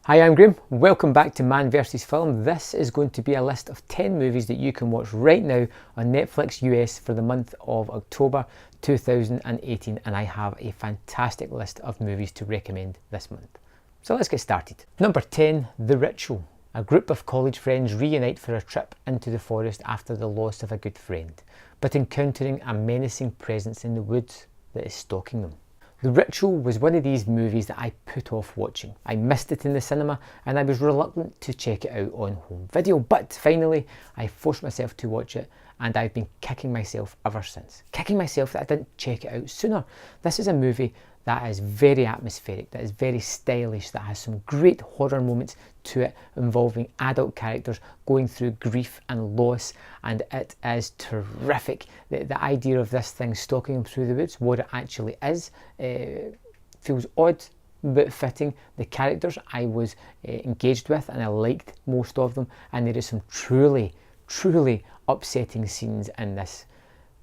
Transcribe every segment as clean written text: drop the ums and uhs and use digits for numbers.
Hi, I'm Graham. Welcome back to Man vs Film. This is going to be a list of 10 movies that you can watch right now on Netflix US for the month of October 2018, and I have a fantastic list of movies to recommend this month. So let's get started. Number 10, The Ritual. A group of college friends reunite for a trip into the forest after the loss of a good friend, but encountering a menacing presence in the woods that is stalking them. The Ritual was one of these movies that I put off watching. I missed it in the cinema and I was reluctant to check it out on home video, but finally I forced myself to watch it and I've been kicking myself ever since. Kicking myself that I didn't check it out sooner. This is a movie that is very atmospheric, that is very stylish, that has some great horror moments to it involving adult characters going through grief and loss, and it is terrific. The idea of this thing stalking them through the woods, what it actually is, feels odd but fitting. The characters I was engaged with and I liked most of them, and there is some truly upsetting scenes in this.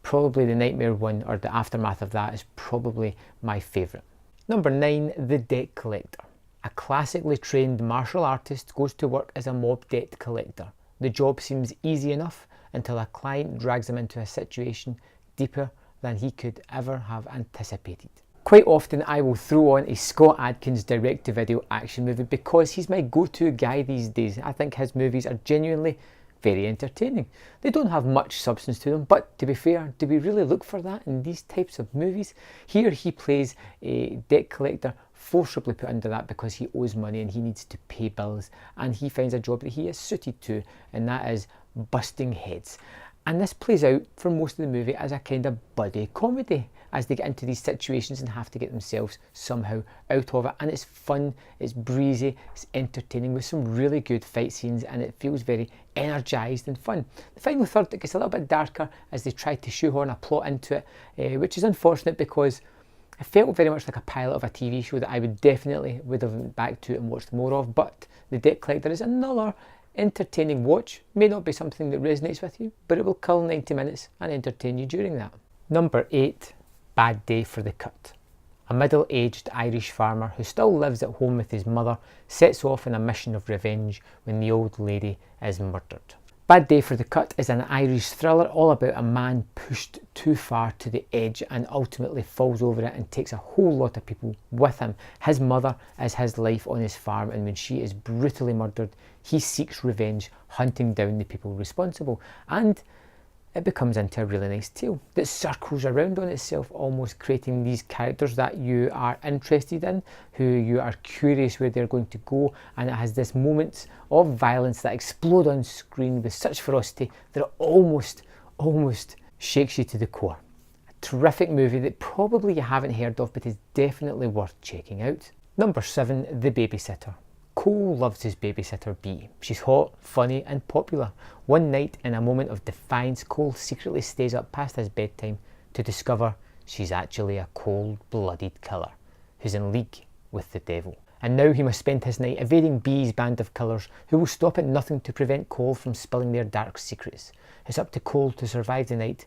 Probably the nightmare one, or the aftermath of that, is probably my favourite. Number 9, The Debt Collector. A classically trained martial artist goes to work as a mob debt collector. The job seems easy enough until a client drags him into a situation deeper than he could ever have anticipated. Quite often I will throw on a Scott Adkins direct-to-video action movie because he's my go-to guy these days. I think his movies are genuinely very entertaining. They don't have much substance to them, but to be fair, do we really look for that in these types of movies? Here he plays a debt collector, forcibly put under that because he owes money and he needs to pay bills, and he finds a job that he is suited to, and that is busting heads. And this plays out for most of the movie as a kind of buddy comedy as they get into these situations and have to get themselves somehow out of it. And it's fun, it's breezy, it's entertaining with some really good fight scenes, and it feels very energised and fun. The final third, it gets a little bit darker as they try to shoehorn a plot into it, which is unfortunate because it felt very much like a pilot of a TV show that I would have went back to and watched more of. But The Debt Collector is another entertaining watch. May not be something that resonates with you, but it will kill 90 minutes and entertain you during that. Number 8, Bad Day for the Cut. A middle-aged Irish farmer who still lives at home with his mother sets off on a mission of revenge when the old lady is murdered. Bad Day for the Cut is an Irish thriller all about a man pushed too far to the edge and ultimately falls over it and takes a whole lot of people with him. His mother is his life on his farm, and when she is brutally murdered, he seeks revenge, hunting down the people responsible. And it becomes into a really nice tale that circles around on itself, almost creating these characters that you are interested in, who you are curious where they're going to go, and it has this moments of violence that explode on screen with such ferocity that it almost shakes you to the core. A terrific movie that probably you haven't heard of, but is definitely worth checking out. Number 7, The Babysitter. Cole loves his babysitter Bee. She's hot, funny and popular. One night, in a moment of defiance, Cole secretly stays up past his bedtime to discover she's actually a cold-blooded killer who's in league with the devil. And now he must spend his night evading Bee's band of killers who will stop at nothing to prevent Cole from spilling their dark secrets. It's up to Cole to survive the night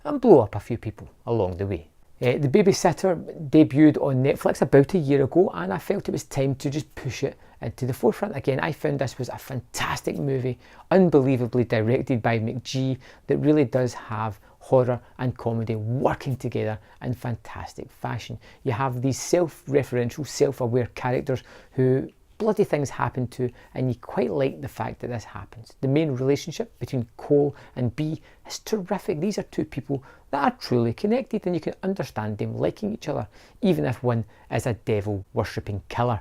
and blow up a few people along the way. The Babysitter debuted on Netflix about a year ago, and I felt it was time to just push it into the forefront again. I found this was a fantastic movie, unbelievably directed by McG, that really does have horror and comedy working together in fantastic fashion. You have these self-referential, self-aware characters who bloody things happen to, and you quite like the fact that this happens. The main relationship between Cole and Bee is terrific. These are two people that are truly connected, and you can understand them liking each other, even if one is a devil-worshipping killer.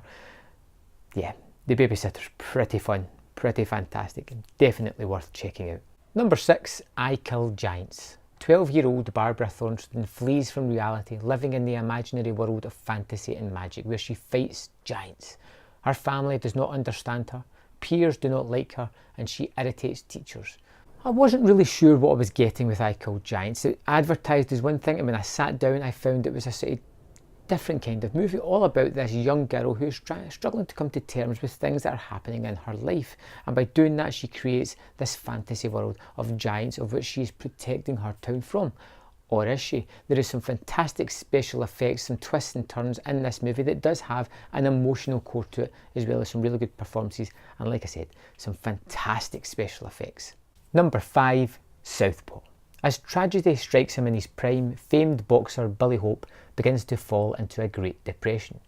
Yeah, The Babysitter's pretty fun, pretty fantastic, and definitely worth checking out. Number 6, I Kill Giants. 12-year-old Barbara Thornton flees from reality, living in the imaginary world of fantasy and magic, where she fights giants. Her family does not understand her, peers do not like her, and she irritates teachers. I wasn't really sure what I was getting with I Kill Giants. It advertised as one thing, and when I sat down I found it was a sort of different kind of movie, all about this young girl who's struggling to come to terms with things that are happening in her life, and by doing that she creates this fantasy world of giants of which she's protecting her town from. or is she? There is some fantastic special effects, some twists and turns in this movie that does have an emotional core to it, as well as some really good performances, and like I said, some fantastic special effects. Number 5, Southpaw. As tragedy strikes him in his prime, famed boxer Billy Hope begins to fall into a Great Depression.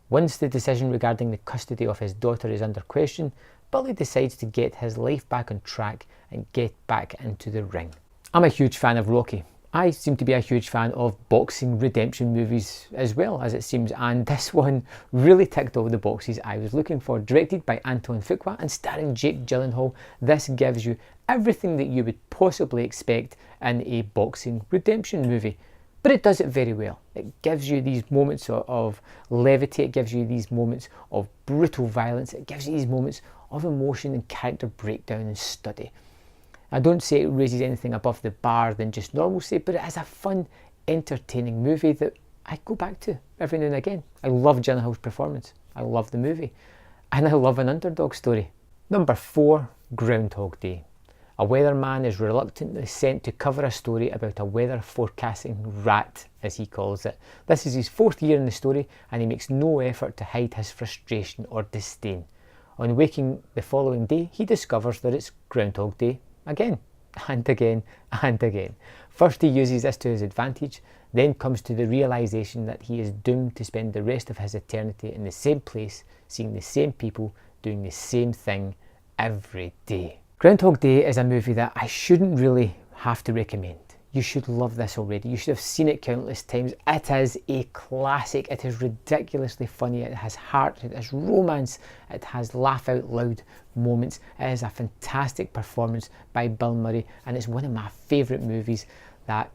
Once the decision regarding the custody of his daughter is under question, Billy decides to get his life back on track and get back into the ring. I'm a huge fan of Rocky. I seem to be a huge fan of boxing redemption movies as well, as it seems, and this one really ticked all the boxes I was looking for. Directed by Anton Fuqua and starring Jake Gyllenhaal, this gives you everything that you would possibly expect in a boxing redemption movie. But it does it very well. It gives you these moments of levity, it gives you these moments of brutal violence, it gives you these moments of emotion and character breakdown and study. I don't say it raises anything above the bar than just normalcy, but it is a fun, entertaining movie that I go back to every now and again. I love Gyllenhaal's performance, I love the movie, and I love an underdog story. Number 4, Groundhog Day. A weatherman is reluctantly sent to cover a story about a weather forecasting rat, as he calls it. This is his 4th year in the story, and he makes no effort to hide his frustration or disdain. On waking the following day, he discovers that it's Groundhog Day again, and again, and again. First he uses this to his advantage, then comes to the realisation that he is doomed to spend the rest of his eternity in the same place, seeing the same people, doing the same thing every day. Groundhog Day is a movie that I shouldn't really have to recommend. You should love this already. You should have seen it countless times. It is a classic. It is ridiculously funny. It has heart, it has romance, it has laugh out loud moments. It is a fantastic performance by Bill Murray, and it's one of my favourite movies that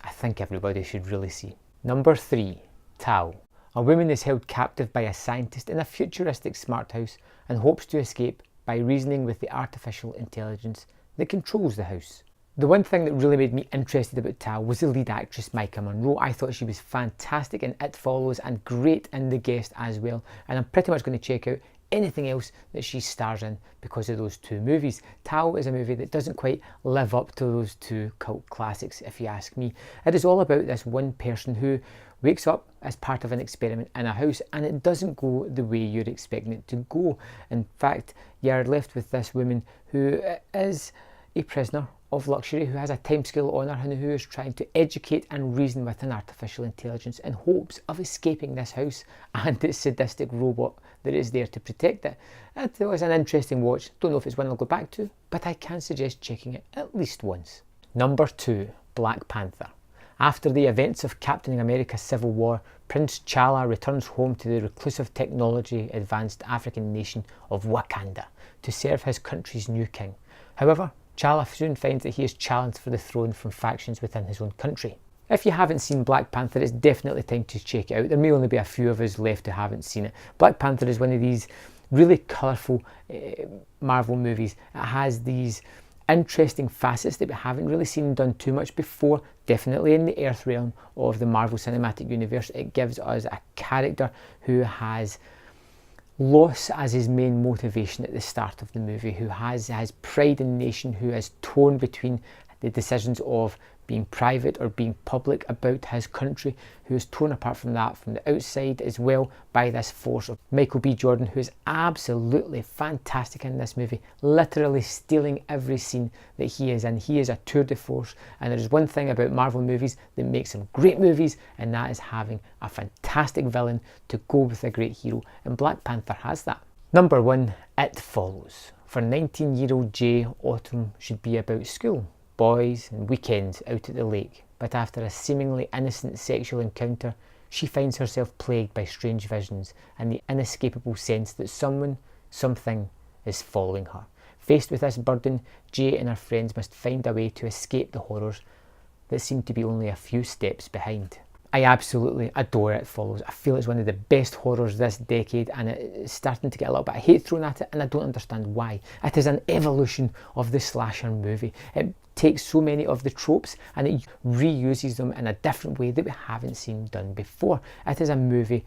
I think everybody should really see. Number 3, Tao. A woman is held captive by a scientist in a futuristic smart house and hopes to escape by reasoning with the artificial intelligence that controls the house. The one thing that really made me interested about Tao was the lead actress, Maika Monroe. I thought she was fantastic in It Follows and great in The Guest as well. And I'm pretty much going to check out anything else that she stars in because of those 2 movies. Tao is a movie that doesn't quite live up to those 2 cult classics, if you ask me. It is all about this one person who wakes up as part of an experiment in a house, and it doesn't go the way you're expecting it to go. In fact, you're left with this woman who is a prisoner of luxury, who has a timescale on her, and who is trying to educate and reason with an artificial intelligence in hopes of escaping this house and its sadistic robot that is there to protect it. It was an interesting watch. Don't know if it's one I'll go back to, but I can suggest checking it at least once. Number 2, Black Panther. After the events of Captain America Civil War, Prince T'Challa returns home to the reclusive technology advanced African nation of Wakanda to serve his country's new king. However, T'Challa soon finds that he is challenged for the throne from factions within his own country. If you haven't seen Black Panther, it's definitely time to check it out. There may only be a few of us left who haven't seen it. Black Panther is one of these really colourful Marvel movies. It has these interesting facets that we haven't really seen done too much before, definitely in the Earth realm of the Marvel Cinematic Universe. It gives us a character who has loss as his main motivation at the start of the movie, who has pride in the nation, who is torn between the decisions of being private or being public about his country, who is torn apart from that from the outside as well by this force of Michael B. Jordan, who is absolutely fantastic in this movie, literally stealing every scene that he is in. He is a tour de force, and there is one thing about Marvel movies that makes them great movies, and that is having a fantastic villain to go with a great hero, and Black Panther has that. Number 1, It Follows. For 19-year-old Jay, autumn should be about school, boys and weekends out at the lake, but after a seemingly innocent sexual encounter, she finds herself plagued by strange visions and the inescapable sense that someone, something is following her. Faced with this burden, Jay and her friends must find a way to escape the horrors that seem to be only a few steps behind. I absolutely adore It Follows. I feel it's one of the best horrors this decade, and it's starting to get a little bit of hate thrown at it, and I don't understand why. It is an evolution of the slasher movie. It takes so many of the tropes and it reuses them in a different way that we haven't seen done before. It is a movie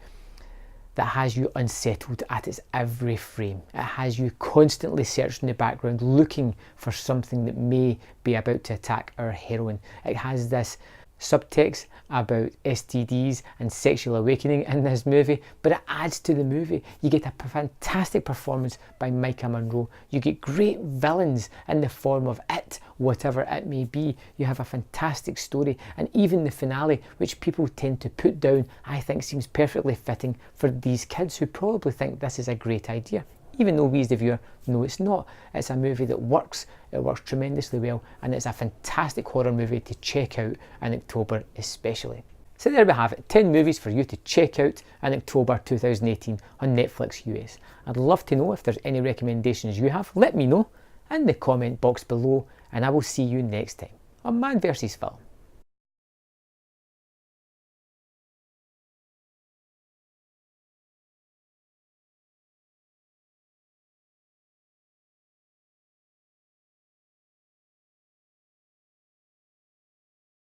that has you unsettled at its every frame. It has you constantly searching the background, looking for something that may be about to attack our heroine. It has this subtext about STDs and sexual awakening in this movie, but it adds to the movie. You get a fantastic performance by Micah Monroe. You get great villains in the form of it, whatever it may be. You have a fantastic story, and even the finale, which people tend to put down, I think seems perfectly fitting for these kids who probably think this is a great idea. Even though we as the viewer know it's not. It's a movie that works, it works tremendously well, and it's a fantastic horror movie to check out in October especially. So there we have it, 10 movies for you to check out in October 2018 on Netflix US. I'd love to know if there's any recommendations you have. Let me know in the comment box below, and I will see you next time on Man vs Film.